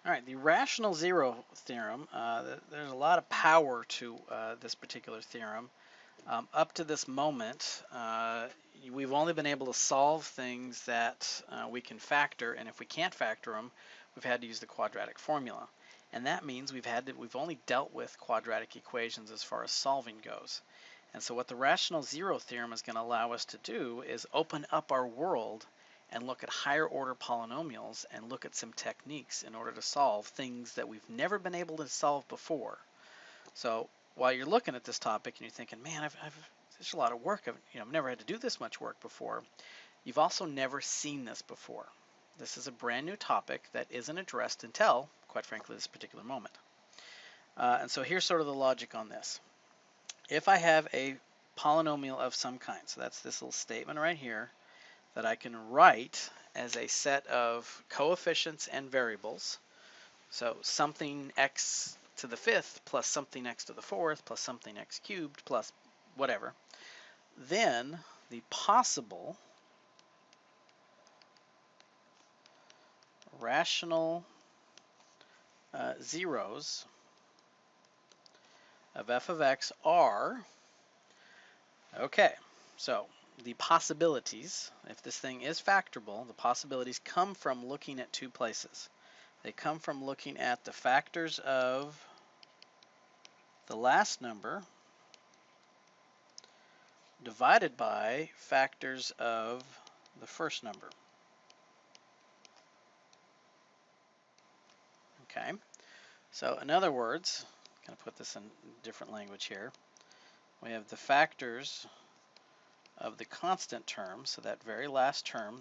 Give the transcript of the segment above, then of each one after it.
All right, the rational zero theorem, there's a lot of power to this particular theorem. Up to this moment, we've only been able to solve things that we can factor, and if we can't factor them, we've had to use the quadratic formula. And that means we've only dealt with quadratic equations as far as solving goes. And so what the rational zero theorem is going to allow us to do is open up our world and look at higher order polynomials and look at some techniques in order to solve things that we've never been able to solve before. So while you're looking at this topic and you're thinking, man, there's a lot of work. I've never had to do this much work before. You've also never seen this before. This is a brand new topic that isn't addressed until, quite frankly, this particular moment. And so here's sort of the logic on this. If I have a polynomial of some kind, so that's this little statement right here, that I can write as a set of coefficients and variables. So something x to the fifth plus something x to the fourth plus something x cubed plus whatever. Then the possible rational zeros of f of x are, okay, so the possibilities, if this thing is factorable, the possibilities come from looking at two places. They come from looking at the factors of the last number divided by factors of the first number. Okay, so in other words, I'm going to put this in different language here. We have the factors of the constant term, so that very last term,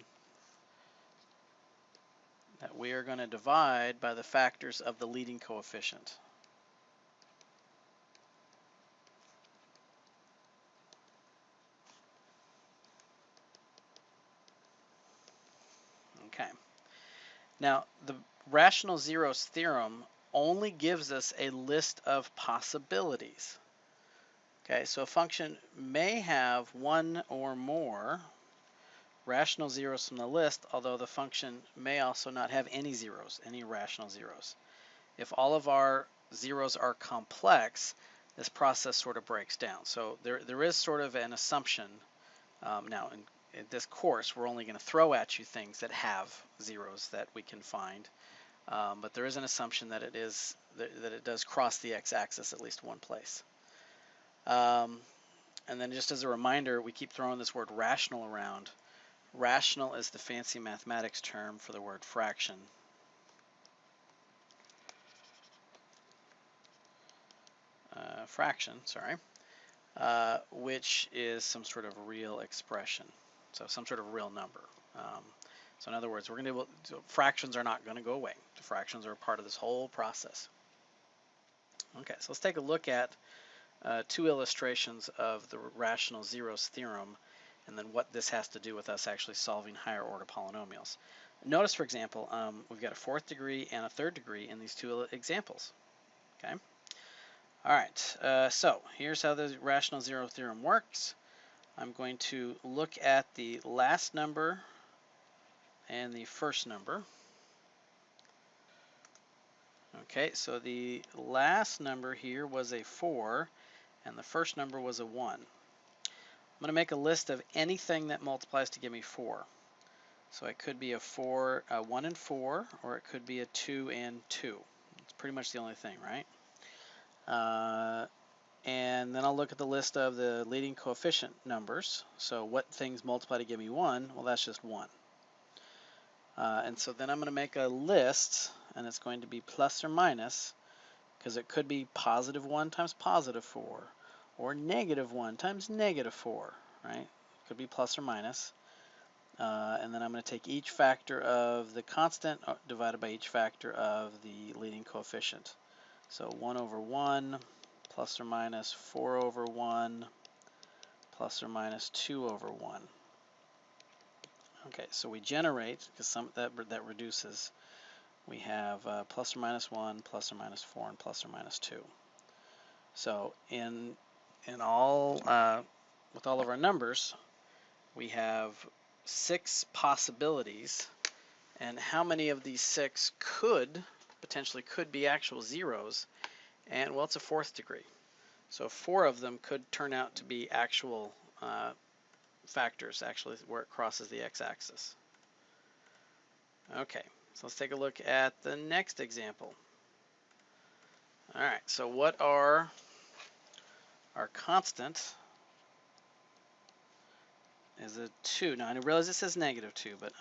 that we are going to divide by the factors of the leading coefficient. Okay. Now, the rational zeros theorem only gives us a list of possibilities. Okay, so a function may have one or more rational zeros from the list, although the function may also not have any zeros, any rational zeros. If all of our zeros are complex, this process sort of breaks down. So there is sort of an assumption. Now, in this course, we're only going to throw at you things that have zeros that we can find. But there is an assumption that it does cross the x-axis at least one place. And then just as a reminder, we keep throwing this word rational around. Rational is the fancy mathematics term for the word fraction. Which is some sort of real expression, so some sort of real number. So in other words, fractions are not going to go away. The fractions are a part of this whole process. Okay, so let's take a look at two illustrations of the rational zeros theorem, and then what this has to do with us actually solving higher order polynomials. Notice, for example, we've got a fourth degree and a third degree in these two examples. Okay. All right, so here's how the rational zero theorem works. I'm going to look at the last number and the first number. Okay, so the last number here was a 4, and the first number was a 1. I'm going to make a list of anything that multiplies to give me 4. So it could be a 1 and 4, or it could be a 2 and 2. It's pretty much the only thing, right? And then I'll look at the list of the leading coefficient numbers. So what things multiply to give me 1? Well, that's just 1. And so then I'm going to make a list, and it's going to be plus or minus, because it could be positive 1 times positive 4, or negative 1 times negative 4, right? It could be plus or minus. And then I'm going to take each factor of the constant divided by each factor of the leading coefficient. So 1 over 1 plus or minus 4 over 1 plus or minus 2 over 1. Okay, so we generate, because that reduces, we have plus or minus 1, plus or minus 4, and plus or minus 2. So in all, with all of our numbers, we have 6 possibilities, and how many of these 6 could potentially could be actual zeros, and well, it's a fourth degree. So 4 of them could turn out to be actual factors, actually, where it crosses the x-axis. Okay, so let's take a look at the next example. All right, so what are our constant is a 2. Now, I realize it says -2, but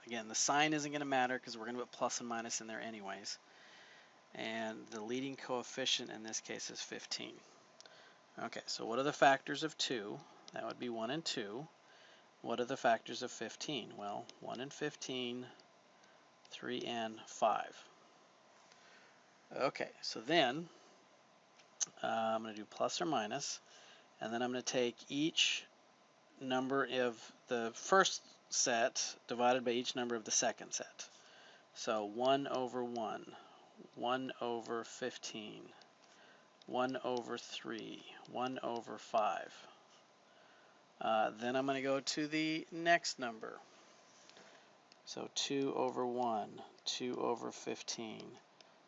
again, the sign isn't going to matter because we're going to put plus and minus in there anyways. And the leading coefficient in this case is 15. Okay, so what are the factors of 2? That would be 1 and 2. What are the factors of 15? Well, 1 and 15, 3 and 5. Okay, so then I'm going to do plus or minus, and then I'm going to take each number of the first set divided by each number of the second set. So 1 over 1, 1 over 15, 1 over 3, 1 over 5. Then I'm going to go to the next number. So 2 over 1, 2 over 15,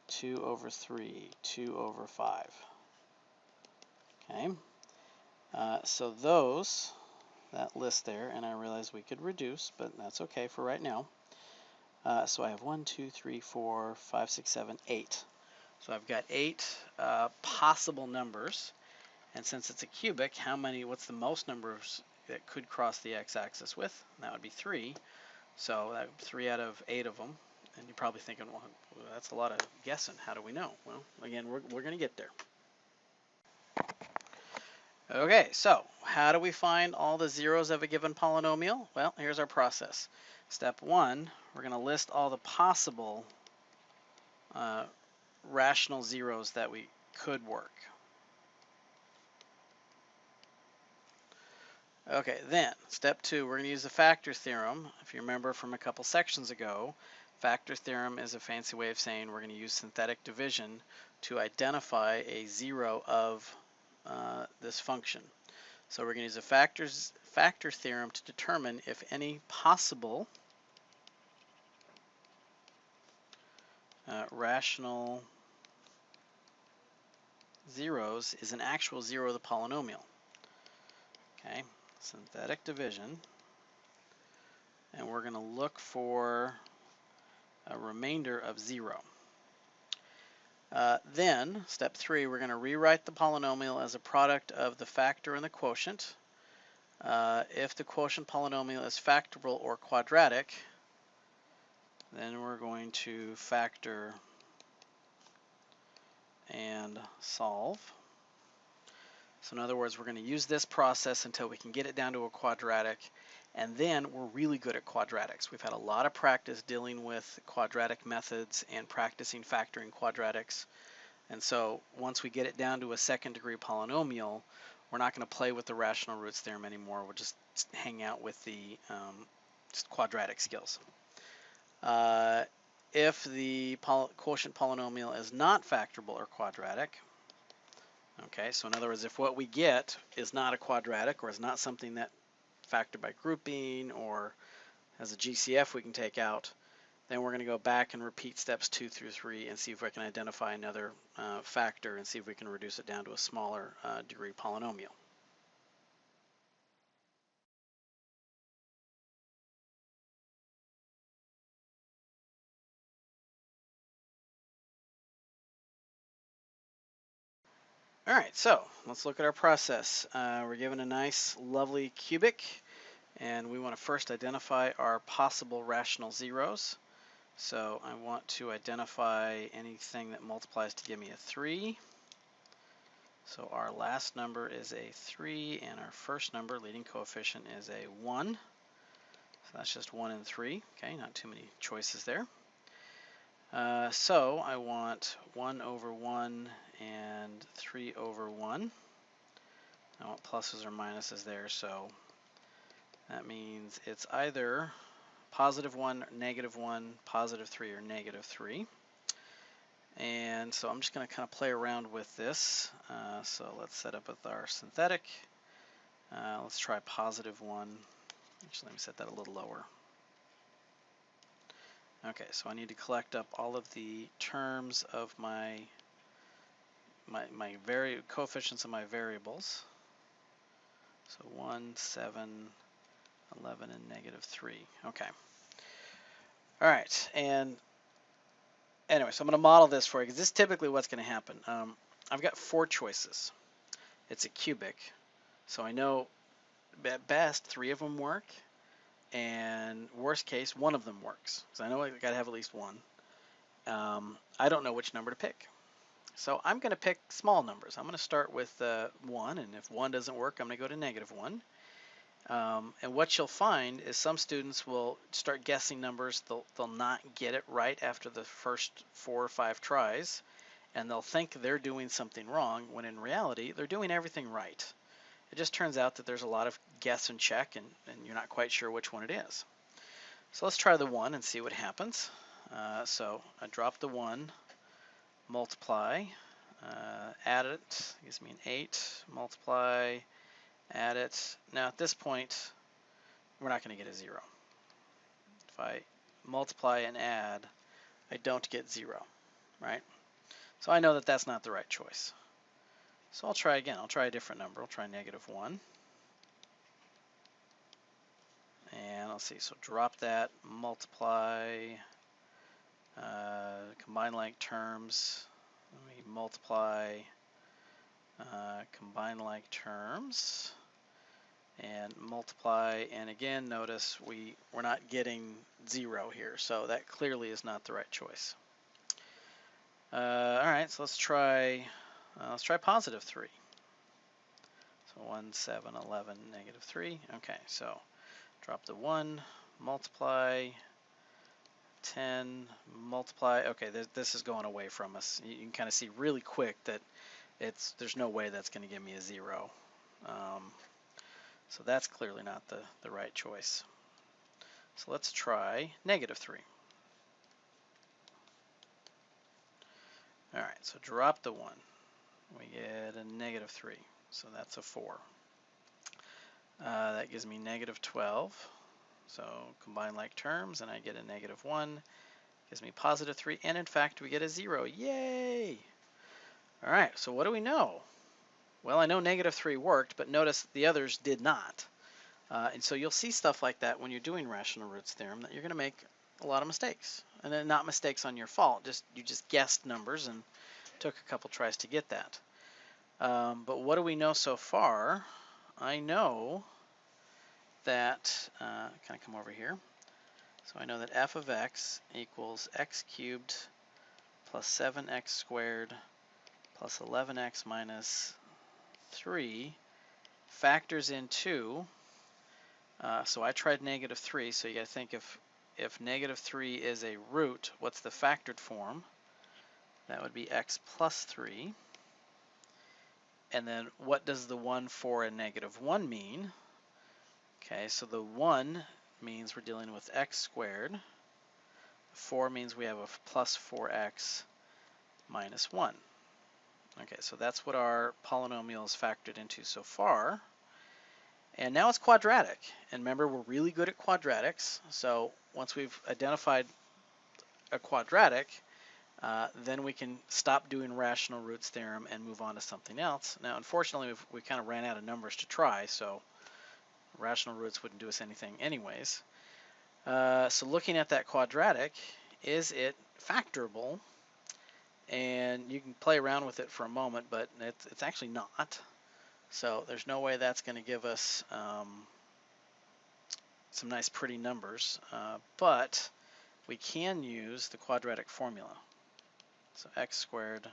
2 over 3, 2 over 5. Okay, so that list there, and I realize we could reduce, but that's okay for right now. So I have 1, 2, 3, 4, 5, 6, 7, 8. So I've got 8 possible numbers, and since it's a cubic, what's the most numbers that could cross the x-axis with? That would be 3. So that 3 out of 8 of them. And you're probably thinking, well, that's a lot of guessing. How do we know? Well, again, we're going to get there. Okay, so how do we find all the zeros of a given polynomial? Well, here's our process. Step 1, we're going to list all the possible rational zeros that we could work. Okay, then step 2, we're going to use the factor theorem. If you remember from a couple sections ago, factor theorem is a fancy way of saying we're going to use synthetic division to identify a zero of this function. So we're going to use the factor theorem to determine if any possible rational zeros is an actual zero of the polynomial. Okay, synthetic division, and we're going to look for a remainder of 0. Then, step 3, we're going to rewrite the polynomial as a product of the factor and the quotient. If the quotient polynomial is factorable or quadratic, then we're going to factor and solve. So in other words, we're going to use this process until we can get it down to a quadratic, and then we're really good at quadratics. We've had a lot of practice dealing with quadratic methods and practicing factoring quadratics. And so once we get it down to a second degree polynomial, we're not going to play with the rational roots theorem anymore. We'll just hang out with the just quadratic skills. If the quotient polynomial is not factorable or quadratic, okay, so in other words, if what we get is not a quadratic or is not something that factored by grouping or has a GCF we can take out, then we're going to go back and repeat steps 2 through 3 and see if we can identify another factor and see if we can reduce it down to a smaller degree polynomial. All right, so let's look at our process. We're given a nice, lovely cubic, and we want to first identify our possible rational zeros. So I want to identify anything that multiplies to give me a 3. So our last number is a 3, and our first number, leading coefficient, is a 1. So that's just 1 and 3. Okay, not too many choices there. So I want 1 over 1 and 3 over 1. I want pluses or minuses there, so that means it's either positive 1, negative 1, positive 3, or negative 3. And so I'm just going to kind of play around with this. So let's set up with our synthetic. Let's try positive 1. Actually, let me set that a little lower. Okay, so I need to collect up all of the terms of my coefficients of my variables. So 1, 7, 11, and -3. Okay. All right, and anyway, so I'm going to model this for you because this is typically what's going to happen. I've got 4 choices. It's a cubic, so I know at best 3 of them work, and worst case 1 of them works. So I know I got to have at least one. I don't know which number to pick. So I'm going to pick small numbers. I'm going to start with 1, and if 1 doesn't work, I'm going to go to -1. And what you'll find is some students will start guessing numbers. They'll not get it right after the first 4 or 5 tries, and they'll think they're doing something wrong when in reality they're doing everything right. It just turns out that there's a lot of guess and check, and you're not quite sure which one it is. So let's try the 1 and see what happens. So I drop the 1, multiply, add it, gives me an 8, multiply, add it. Now at this point, we're not going to get a 0. If I multiply and add, I don't get 0, right? So I know that that's not the right choice. So I'll try again. I'll try a different number. I'll try -1. And let's see, so drop that, multiply, combine like terms. Let me multiply, combine like terms, and multiply. And again, notice we're not getting 0 here, so that clearly is not the right choice. All right, so let's try +3. So 1, 7, 11, -3. Okay, so drop the 1, multiply, 10, multiply. Okay, this is going away from us. You can kind of see really quick that there's no way that's going to give me a 0. So that's clearly not the right choice. So let's try -3. All right, so drop the 1. We get a -3, so that's a 4. That gives me -12. So combine like terms, and I get a -1. Gives me +3, and in fact, we get a 0. Yay! All right, so what do we know? Well, I know -3 worked, but notice the others did not. And so you'll see stuff like that when you're doing rational roots theorem, that you're going to make a lot of mistakes. And then not mistakes on your fault, you just guessed numbers and took a couple tries to get that. But what do we know so far? I know that, kind of come over here. So I know that f of x equals x cubed plus 7x squared plus 11x minus 3 factors in 2. So I tried -3, so you got to think if -3 is a root, what's the factored form? That would be x plus 3. And then what does the 1, 4, and -1 mean? Okay, so the 1 means we're dealing with x squared. 4 means we have a plus 4x minus 1. Okay, so that's what our polynomial is factored into so far. And now it's quadratic. And remember, we're really good at quadratics. So once we've identified a quadratic, then we can stop doing rational roots theorem and move on to something else. Now, unfortunately, we kind of ran out of numbers to try, so rational roots wouldn't do us anything anyways. So looking at that quadratic, is it factorable? And you can play around with it for a moment, but it's actually not. So there's no way that's going to give us some nice pretty numbers, but we can use the quadratic formula. So x squared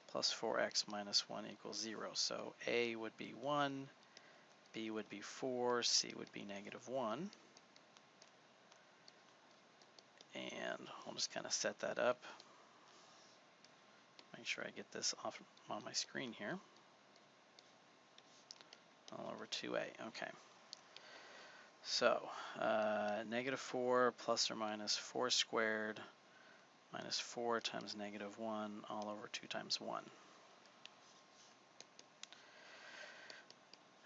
plus 4x minus 1 equals 0. So a would be 1, b would be 4, c would be -1. And I'll just kind of set that up. Make sure I get this off on my screen here. All over 2a. Okay. So -4 plus or minus 4 squared minus 4 times -1 all over 2 times 1.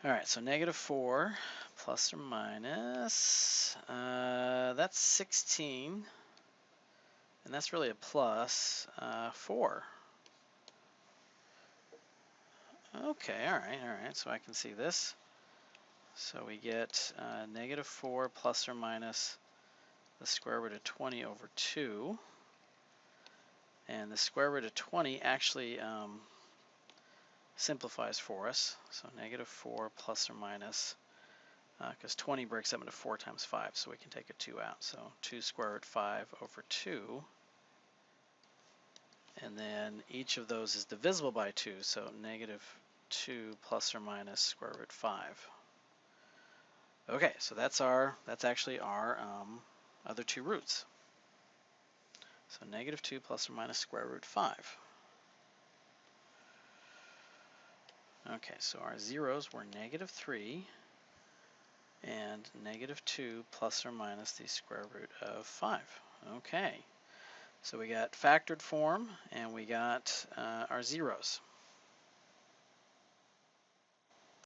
All right, so -4 plus or minus, that's 16 And that's really a plus 4. Okay, all right, so I can see this. So we get negative 4 plus or minus the square root of 20 over 2. And the square root of 20 actually simplifies for us. So negative 4 plus or minus, because 20 breaks up into 4 times 5, so we can take a 2 out. So 2 square root 5 over 2. And then each of those is divisible by 2, so negative 2 plus or minus square root 5. Okay, so that's actually our other two roots. So negative 2 plus or minus square root 5. Okay, so our zeros were negative 3 and negative 2 plus or minus the square root of 5. Okay, so we got factored form and we got our zeros.